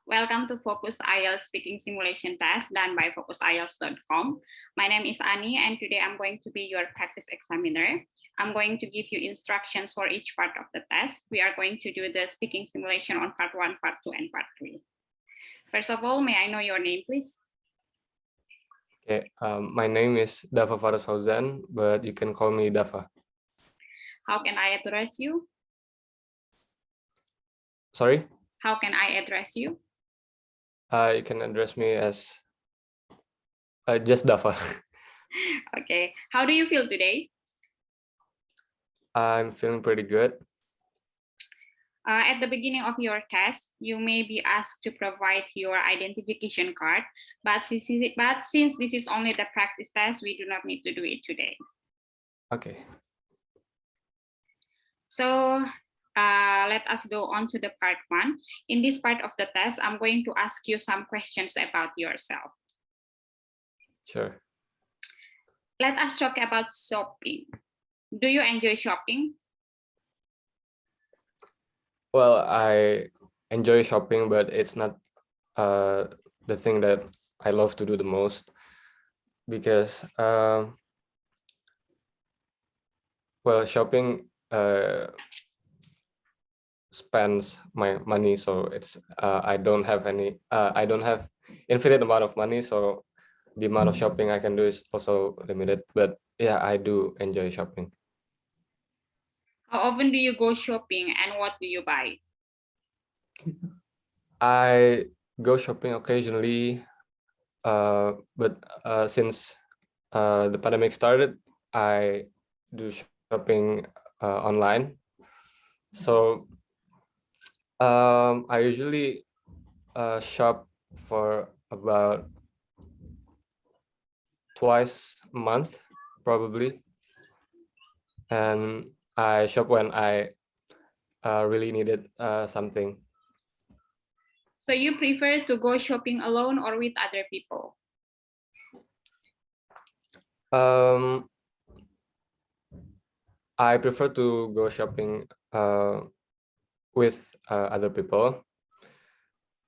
Welcome to Focus IELTS Speaking Simulation Test done by focusielts.com. My name is Ani and today I'm going to be your practice examiner. I'm going to give you instructions for each part of the test. We are going to do the speaking simulation on part 1, part 2, and part 3. First of all, may I know your name, please? Okay, my name is Daffa Faraz Fauzan, but you can call me Daffa. How can I address you? Sorry? How can I address you? You can address me as just Daffa. Okay, how do you feel today? I'm feeling pretty good. At the beginning of your test, you may be asked to provide your identification card, but since this is only the practice test, we do not need to do it today. Okay. So let us go on to the part 1. In this part of the test, I'm going to ask you some questions about yourself. Sure. Let us talk about shopping. Do you enjoy shopping? Well, I enjoy shopping, but it's not the thing that I love to do the most because, well, shopping spends my money, so it's I don't have infinite amount of money, so the amount of shopping I can do is also limited. But yeah, I do enjoy shopping. How often do you go shopping and what do you buy? I go shopping occasionally, but since the pandemic started, I do shopping online. So I usually shop for about twice a month, probably. And I shop when I really needed something. So you prefer to go shopping alone or with other people? I prefer to go shopping with other people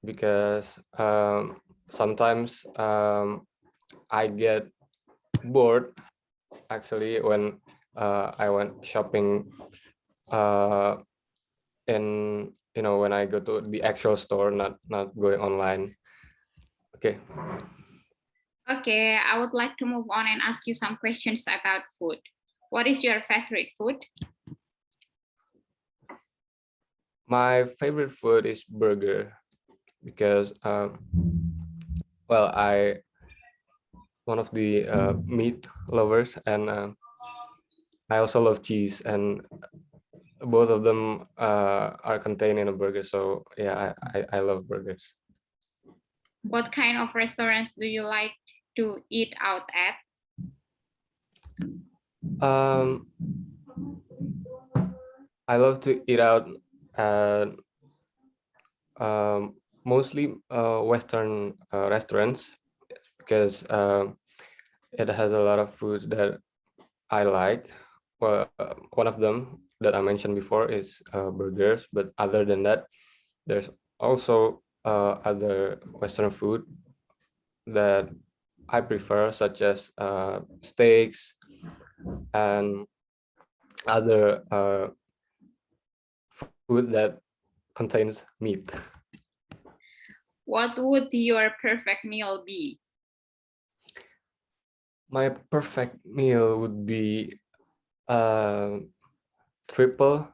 because sometimes I get bored actually when I went shopping in when I go to the actual store, not going online. Okay. Okay, I would like to move on and ask you some questions about food. What is your favorite food? My favorite food is burger because well, I one of the meat lovers, and I also love cheese, and both of them are contained in a burger. So yeah, I love burgers. What kind of restaurants do you like to eat out at? I love to eat out at mostly Western restaurants because it has a lot of foods that I like. Well, one of them that I mentioned before is burgers, but other than that, there's also other Western food that I prefer, such as steaks and other food that contains meat. What would your perfect meal be? My perfect meal would be a triple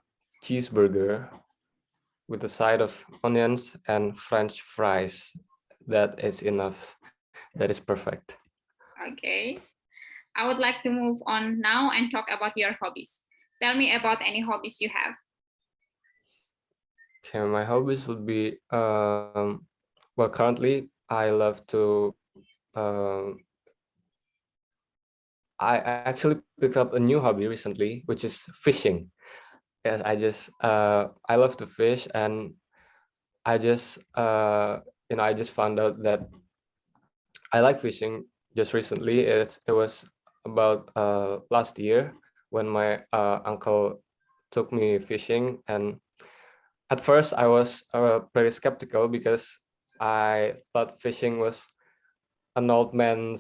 cheeseburger with a side of onions and French fries. That is enough. That is perfect. Okay. I would like to move on now and talk about your hobbies. Tell me about any hobbies you have. Okay, my hobbies would be well, currently I love to I actually picked up a new hobby recently, which is fishing. Yes, I love to fish, and I just I just found out that I like fishing just recently. It was about last year when my uncle took me fishing, and at first I was pretty skeptical because I thought fishing was an old man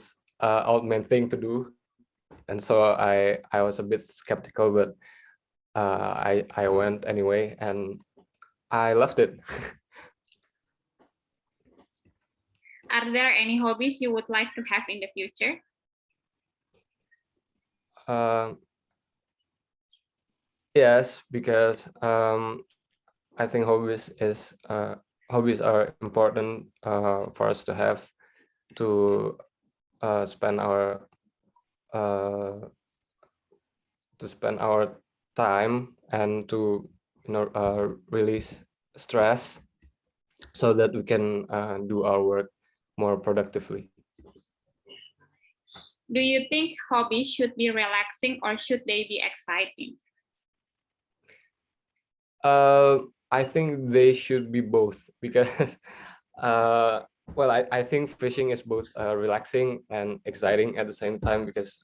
thing to do, and so I was a bit skeptical, but I went anyway, and I loved it. Are there any hobbies you would like to have in the future? Yes, because I think hobbies are important for us to have to spend uh, our time and to release stress so that we can do our work more productively. Do you think hobbies should be relaxing or should they be exciting? I think they should be both because well, I think fishing is both relaxing and exciting at the same time because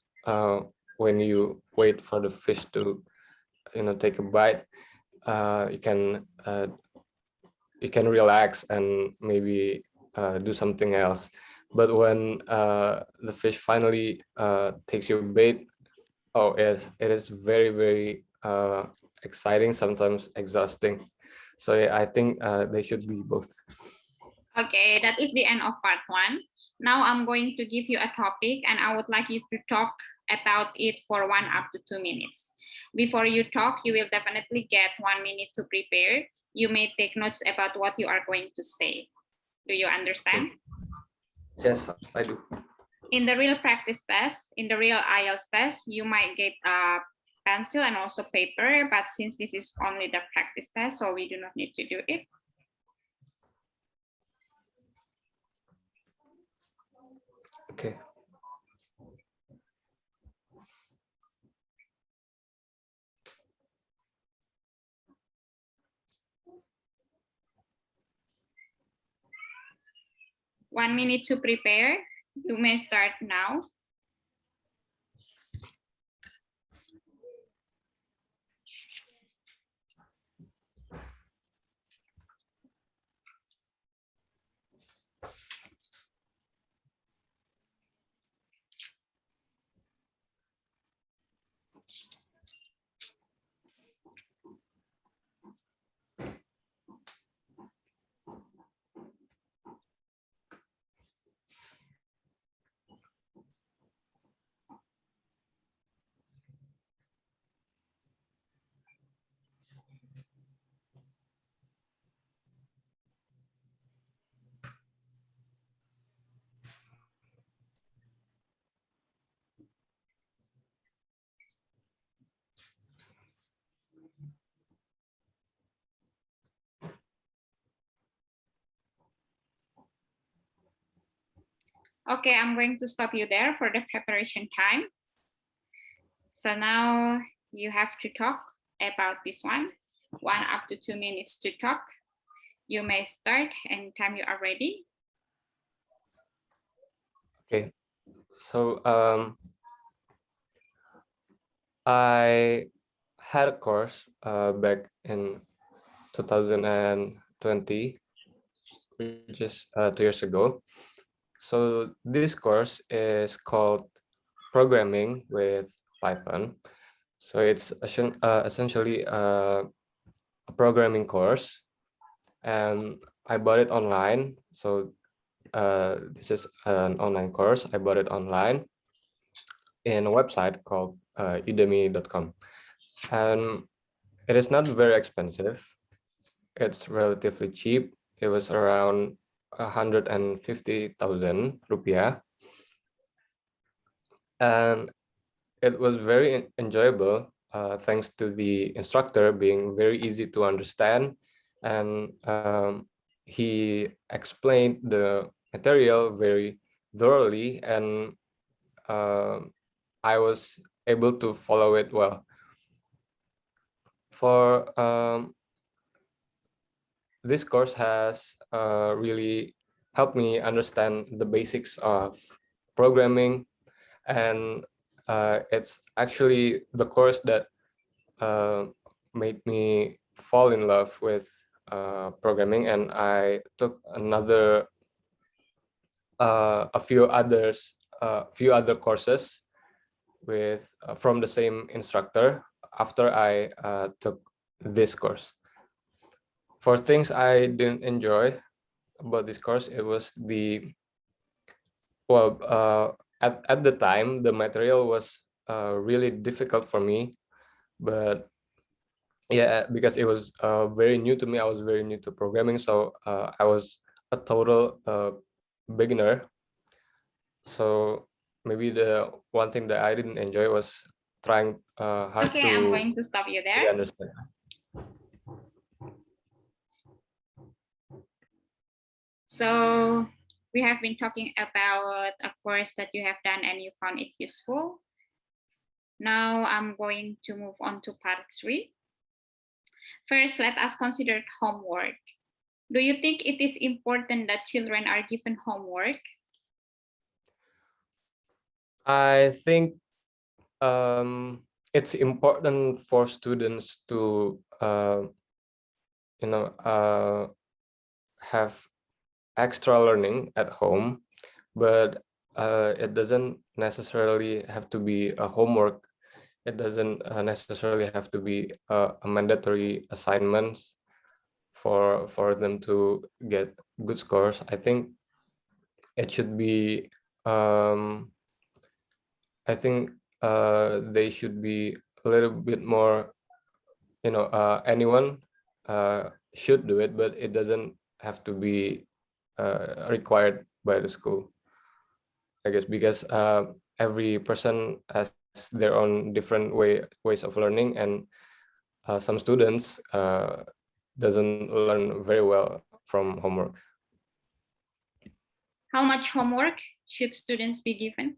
when you wait for the fish to take a bite, you can relax and maybe do something else. But when the fish finally takes your bait, oh, it is very, very exciting, sometimes exhausting. So yeah, I think they should be both. Okay, that is the end of part 1. Now I'm going to give you a topic and I would like you to talk about it for 1 up to 2 minutes. Before you talk, you will definitely get 1 minute to prepare. You may take notes about what you are going to say. Do you understand? Yes, I do. In the real practice test, in the real IELTS test, you might get a pencil and also paper, but since this is only the practice test, so we do not need to do it. Okay. One minute to prepare. You may start now. Okay, I'm going to stop you there for the preparation time. So now you have to talk about this one. 1 up to 2 minutes to talk. You may start anytime you are ready. Okay. So I had a course back in 2020, which is 2 years ago. So this course is called Programming with Python. So it's essentially a programming course, and I bought it online. So this is an online course. I bought it online in a website called Udemy.com, and it is not very expensive. It's relatively cheap. It was around 150,000 rupiah, and it was very enjoyable thanks to the instructor being very easy to understand, and he explained the material very thoroughly, and I was able to follow it well. For this course has really helped me understand the basics of programming, and it's actually the course that made me fall in love with programming, and I took a few other courses with from the same instructor after I took this course. For things I didn't enjoy about this course, it was at the time the material was really difficult for me, but yeah, because it was very new to me. I was very new to programming, so I was a total beginner. So maybe the one thing that I didn't enjoy was trying hard Okay, I'm to going to stop you there. really understand. So we have been talking about a course that you have done and you found it useful. Now I'm going to move on to part 3. First, let us consider homework. Do you think it is important that children are given homework? I think it's important for students to have extra learning at home, but it doesn't necessarily have to be a homework. It doesn't necessarily have to be a mandatory assignments for them to get good scores. I think it should be I think they should be a little bit more, anyone should do it, but it doesn't have to be required by the school, I guess, because every person has their own different ways of learning, and some students doesn't learn very well from homework. How much homework should students be given?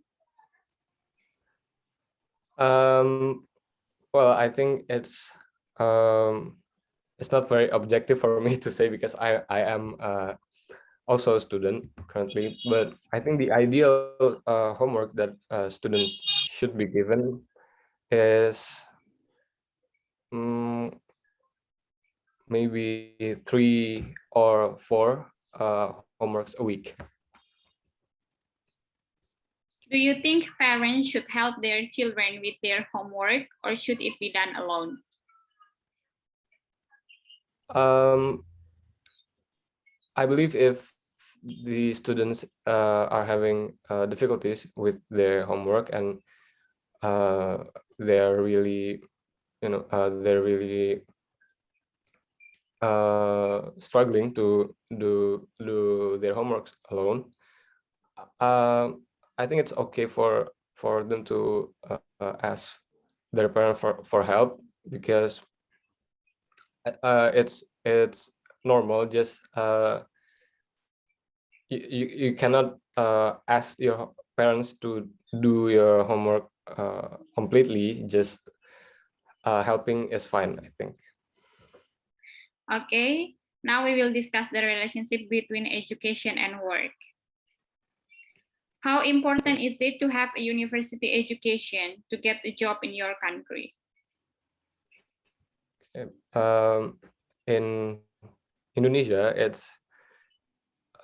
Well, I think it's not very objective for me to say, because I am also a student currently, but I think the ideal homework that students should be given is maybe 3 or 4 homeworks a week. Do you think parents should help their children with their homework, or should it be done alone? I believe if the students are having difficulties with their homework, and they're really, they're really struggling to do their homework alone, I think it's okay for them to ask their parent for help, because it's normal. Just you cannot ask your parents to do your homework completely. Just helping is fine, I think. Okay, now we will discuss the relationship between education and work. How important is it to have a university education to get a job in your country? In Indonesia,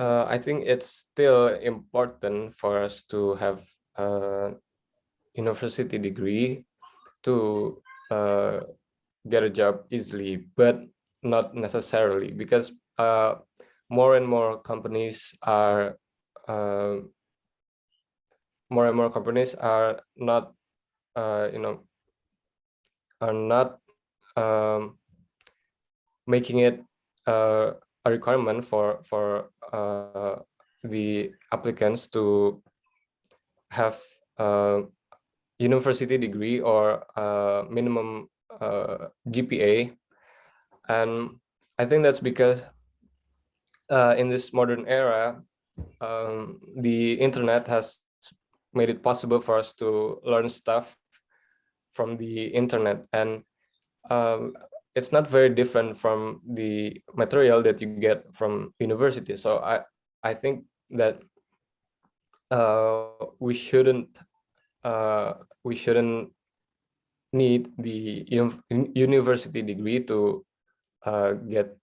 I think it's still important for us to have a university degree to get a job easily, but not necessarily, because more and more companies are not are not making it a requirement for the applicants to have a university degree or minimum GPA, and I think that's because in this modern era, the internet has made it possible for us to learn stuff from the internet, and it's not very different from the material that you get from university. So I think that we shouldn't need the university degree to get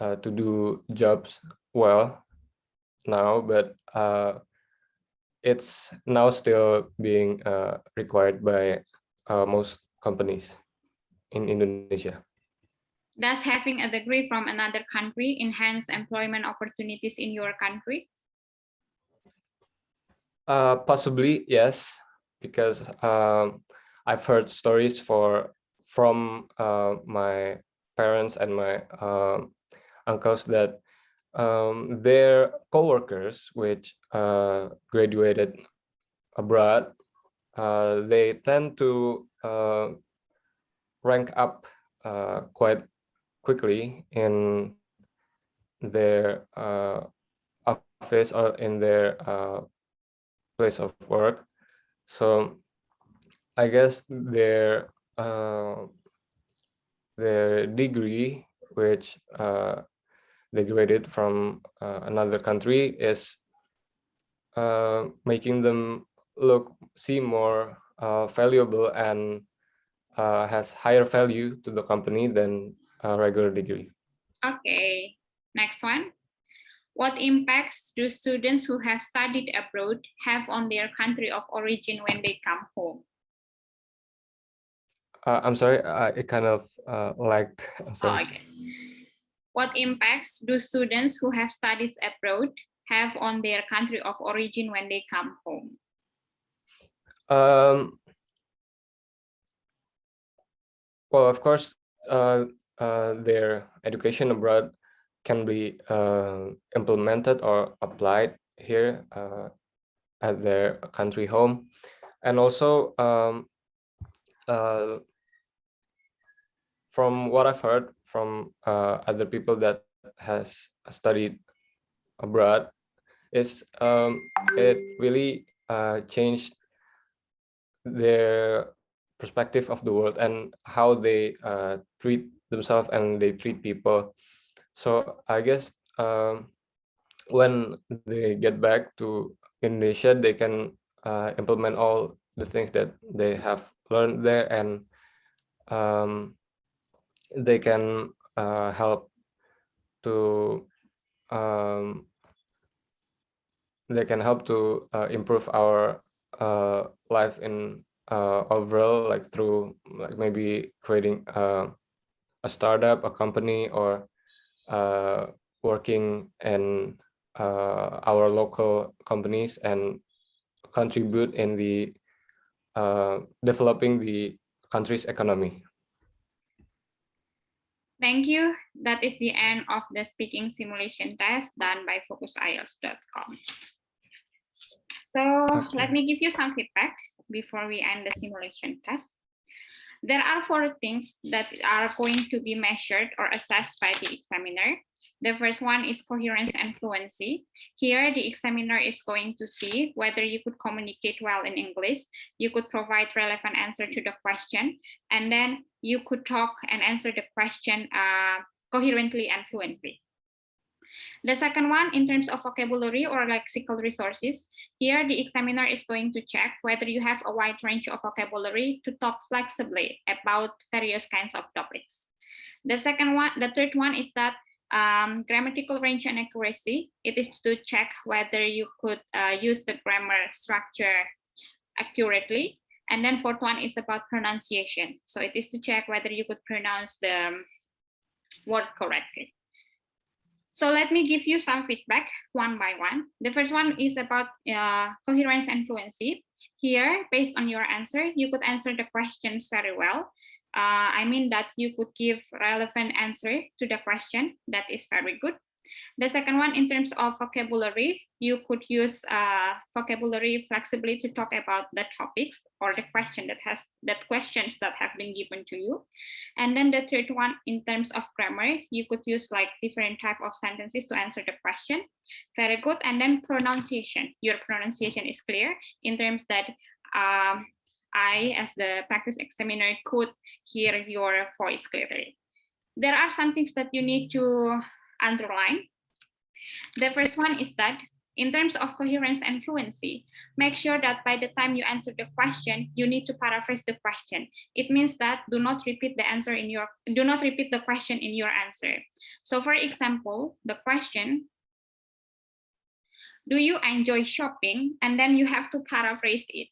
to do jobs well now, but it's now still being required by most companies in Indonesia. Does having a degree from another country enhance employment opportunities in your country? Possibly, yes, because I've heard stories from my parents and my uncles that their coworkers, which graduated abroad, they tend to rank up quite quickly in their office or in their place of work. So I guess their degree, which they graded from another country, is making them seem more valuable and has higher value to the company than a regular degree. Okay, next one. What impacts do students who have studied abroad have on their country of origin when they come home? I'm sorry, it kind of lagged. I'm sorry. Oh, okay. What impacts do students who have studied abroad have on their country of origin when they come home? Well, of course, their education abroad can be implemented or applied here at their country home, and also from what I've heard from other people that has studied abroad, is it really changed their perspective of the world and how they treat themselves and they treat people. So I guess when they get back to Indonesia, they can implement all the things that they have learned there, and they can help to um, improve our life in overall, like through like maybe creating a startup, a company, or working in our local companies and contribute in the developing the country's economy. Thank you. That is the end of the speaking simulation test done by focusielts.com. So let me give you some feedback before we end the simulation test. There are 4 things that are going to be measured or assessed by the examiner. The first one is coherence and fluency. Here, the examiner is going to see whether you could communicate well in English, you could provide relevant answer to the question, and then you could talk and answer the question coherently and fluently. The second one, in terms of vocabulary or lexical resources, here the examiner is going to check whether you have a wide range of vocabulary to talk flexibly about various kinds of topics. The third one is that grammatical range and accuracy. It is to check whether you could use the grammar structure accurately. And then fourth one is about pronunciation. So it is to check whether you could pronounce the word correctly. So let me give you some feedback one by one. The first one is about coherence and fluency. Here, based on your answer, you could answer the questions very well. I mean that you could give relevant answer to the question. That is very good. The second one, in terms of vocabulary, you could use vocabulary flexibly to talk about the topics or the questions that have been given to you. And then the third one, in terms of grammar, you could use like different type of sentences to answer the question. Very good. And then pronunciation. Your pronunciation is clear in terms that I, as the practice examiner, could hear your voice clearly. There are some things that you need to underline. The first one is that In terms of coherence and fluency, make sure that by the time you answer the question, you need to paraphrase the question. It means that do not repeat the question in your answer. So for example, the question, do you enjoy shopping? And then you have to paraphrase it.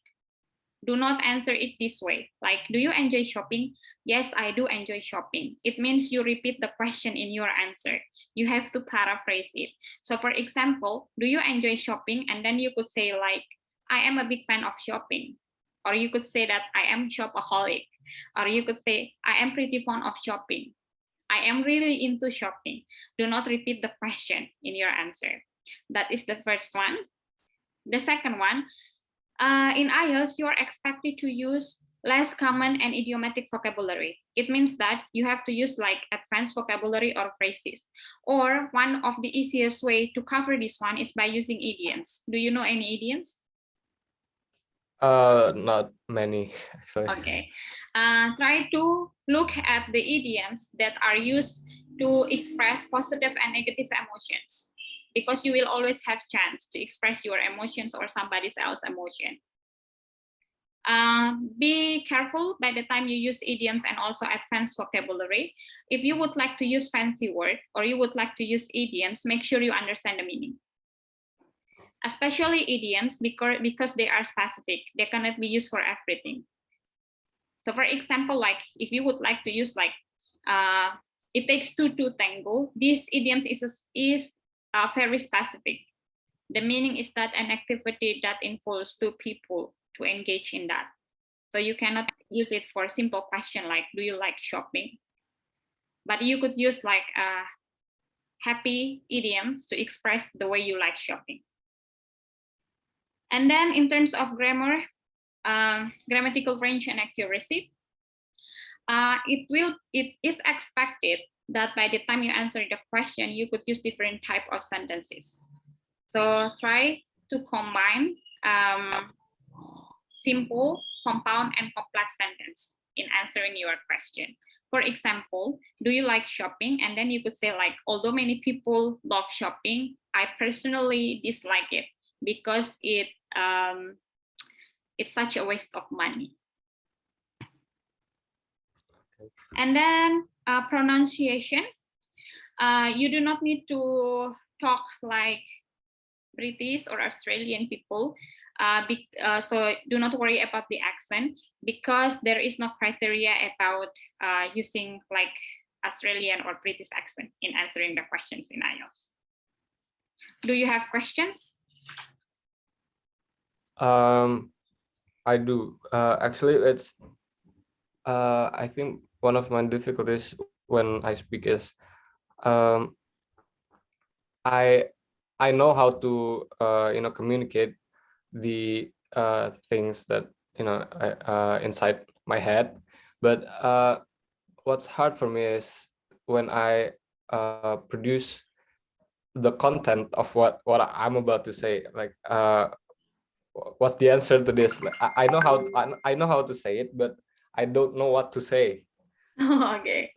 Do not answer it this way. Like, do you enjoy shopping? Yes, I do enjoy shopping. It means you repeat the question in your answer. You have to paraphrase it. So for example, do you enjoy shopping? And then you could say like, I am a big fan of shopping. Or you could say that I am shopaholic. Or you could say, I am pretty fond of shopping. I am really into shopping. Do not repeat the question in your answer. That is the first one. The second one, in IELTS, you are expected to use less common and idiomatic vocabulary. It means that you have to use like advanced vocabulary or phrases. Or one of the easiest way to cover this one is by using idioms. Do you know any idioms? Not many, actually. Okay. Try to look at the idioms that are used to express positive and negative emotions, because you will always have chance to express your emotions or somebody else's emotion. Be careful by the time you use idioms and also advanced vocabulary. If you would like to use fancy word or you would like to use idioms, make sure you understand the meaning. Especially idioms because they are specific. They cannot be used for everything. So for example, like if you would like to use like, it takes two to tango, this idioms is very specific. The meaning is that an activity that involves two people to engage in that. So you cannot use it for a simple question like, do you like shopping? But you could use like happy idioms to express the way you like shopping. And then in terms of grammar, grammatical range and accuracy, it is expected that by the time you answer the question, you could use different type of sentences. So try to combine simple, compound, and complex sentence in answering your question. For example, do you like shopping? And then you could say like, although many people love shopping, I personally dislike it because it's such a waste of money. And then pronunciation. You do not need to talk like British or Australian people. So do not worry about the accent, because there is no criteria about using like Australian or British accent in answering the questions in IELTS. Do you have questions? I do. Actually, it's I think one of my difficulties when I speak is I know how to communicate the things that inside my head, but what's hard for me is when I produce the content of what I'm about to say. Like what's the answer to this? Like, I know how to say it, but I don't know what to say. Okay.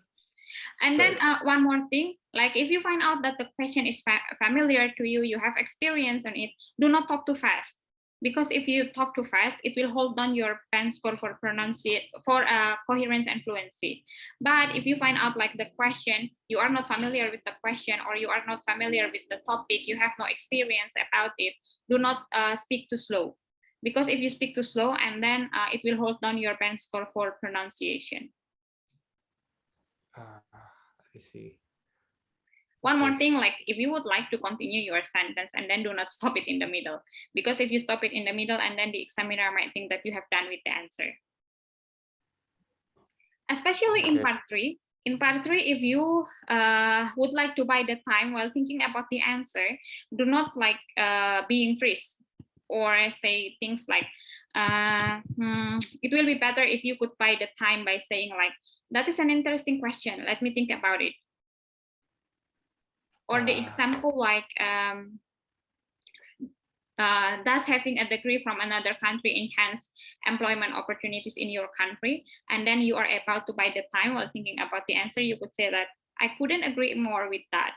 And then one more thing, like if you find out that the question is familiar to you, you have experience on it, do not talk too fast. Because if you talk too fast, it will hold down your pen score for coherence and fluency. But if you find out like the question, you are not familiar with the question, or you are not familiar with the topic, you have no experience about it, do not speak too slow. Because if you speak too slow, and then it will hold down your pen score for pronunciation. I see. One more thing, like if you would like to continue your sentence and then do not stop it in the middle, because if you stop it in the middle and then the examiner might think that you have done with the answer. Especially in part 3. In part 3, if you would like to buy the time while thinking about the answer, do not like being freeze or say things like, it will be better if you could buy the time by saying like, that is an interesting question, let me think about it. Or the example like, does having a degree from another country enhance employment opportunities in your country? And then you are about to buy the time while thinking about the answer, you could say that I couldn't agree more with that.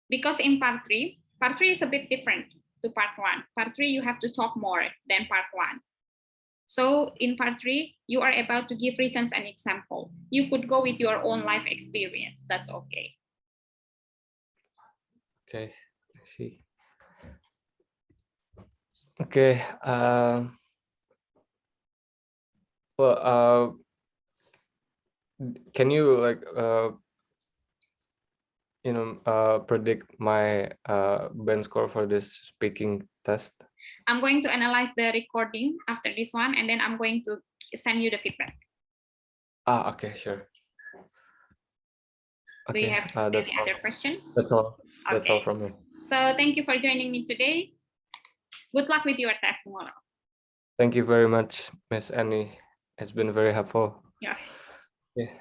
Because in part 3, Part 3 is a bit different to part 1. Part 3, you have to talk more than part 1. So in part 3, you are about to give reasons and example. You could go with your own life experience. That's okay. Okay, I see. Okay. Well, can you like predict my band score for this speaking test? I'm going to analyze the recording after this one, and then I'm going to send you the feedback. Okay, sure. Do you Okay, have that's any all. other questions? That's all. Okay. That's all from me. So thank you for joining me today. Good luck with your test tomorrow. Thank you very much, Miss Annie. It's been very helpful. Yeah. Yeah.